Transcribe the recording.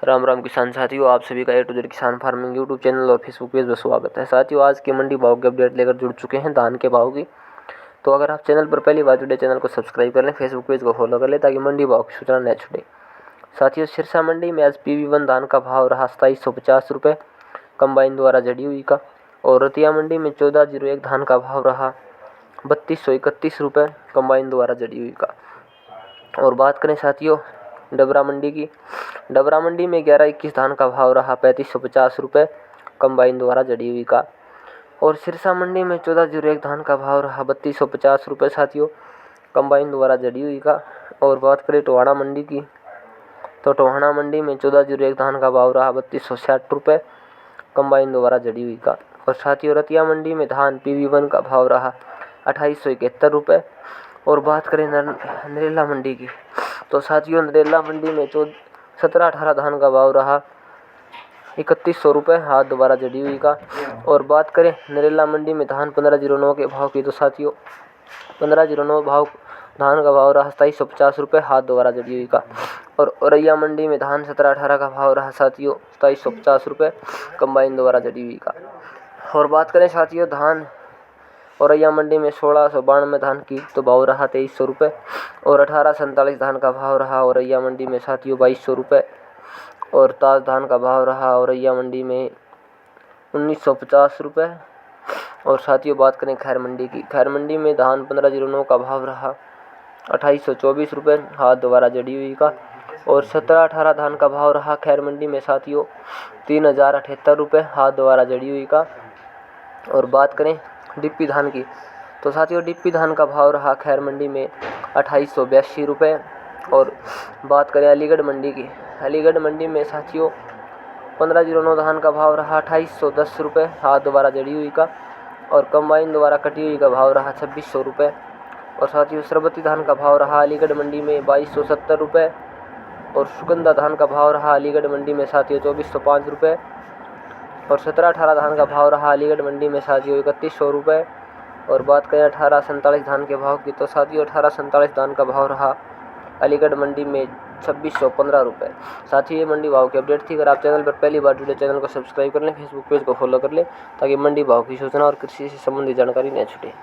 राम राम किसान साथियों, आप सभी का ए टू जेड किसान फार्मिंग यूट्यूब चैनल और फेसबुक पेज पर स्वागत है। साथियों, आज की मंडी भाव की अपडेट लेकर जुड़ चुके हैं धान के भाव की। तो अगर आप चैनल पर पहली बार जुड़े, चैनल को सब्सक्राइब कर लें, फेसबुक पेज को फॉलो कर लें ताकि मंडी भाव की सूचना न छूटे। साथियों, सिरसा मंडी में आज PV1 धान का भाव रहा 2750 रुपये कंबाइन द्वारा जड़ी हुई का, और रतिया मंडी में 1401 धान का भाव रहा 3231 रुपये कंबाइन द्वारा जड़ी हुई का। और बात करें साथियों डबरा मंडी की, डबरा मंडी में 1121 धान का भाव रहा 3550 रुपये कंबाइन द्वारा जड़ी हुई का, और सिरसा मंडी में 1401 धान का भाव रहा 3250 रुपये साथियों कंबाइन द्वारा जड़ी हुई का। और बात करें टोहाना मंडी की, तो टोहाना मंडी में 1401 धान का भाव रहा 3260 रुपये कंबाइन द्वारा जड़ी हुई का। और साथियों रतिया मंडी में धान PV1 का भाव रहा 2871 रुपये। और बात करें नरेला मंडी की, तो साथियों नरेला मंडी में 17-18 धान का भाव रहा 3100 रुपये हाथ द्वारा जड़ी हुई का। और बात करें नरेला मंडी में धान 1509 के भाव की, तो साथियों 1509 भाव धान का भाव रहा 2750 रुपये हाथ द्वारा जड़ी हुई का। और औरैया मंडी में धान 17-18 का भाव रहा साथियों 2750 रुपये कंबाइन द्वारा जड़ी हुई का। और बात करें साथियों धान औरैया मंडी में 1692 धान की, तो भाव रहा 2300 रुपये। और 1847 धान का भाव रहा औरैया मंडी में साथियों 2200 रुपये। और ताज धान का भाव रहा औरैया मंडी में 1950 रुपये। और साथियों बात करें खैर मंडी की, खैर मंडी में धान 1509 का भाव रहा 2824 रुपये हाथ द्वारा जड़ी हुई का। और 17-18 धान का भाव रहा खैर मंडी में साथियों 3078 रुपये हाथ द्वारा जड़ी हुई का। और बात करें डिप्पी धान की, तो साथियों डिप्पी धान का भाव रहा खैर मंडी में 2882 रुपये। और बात करें अलीगढ़ मंडी की, अलीगढ़ मंडी में साथियों 1509 धान का भाव रहा 2810 रुपये हाथ द्वारा जड़ी हुई का। और कंबाइन द्वारा कटी हुई का भाव रहा 2600 रुपये। और साथियों सरबती धान का भाव रहा अलीगढ़ मंडी में 2270 रुपये। और सुगंधा धान का भाव रहा अलीगढ़ मंडी में साथियों 2405 रुपये। और 17-18 धान का भाव रहा अलीगढ़ मंडी में साथियों 3100 रुपये। और बात करें 1847 धान के भाव की, तो साथियों 1847 धान का भाव रहा अलीगढ़ मंडी में 2615 रुपये। साथियों ये मंडी भाव की अपडेट थी। अगर आप चैनल पर पहली बार जुड़े, चैनल को सब्सक्राइब कर लें, फेसबुक पेज को फॉलो कर लें ताकि मंडी भाव की सूचना और कृषि से संबंधित जानकारी न छूटे।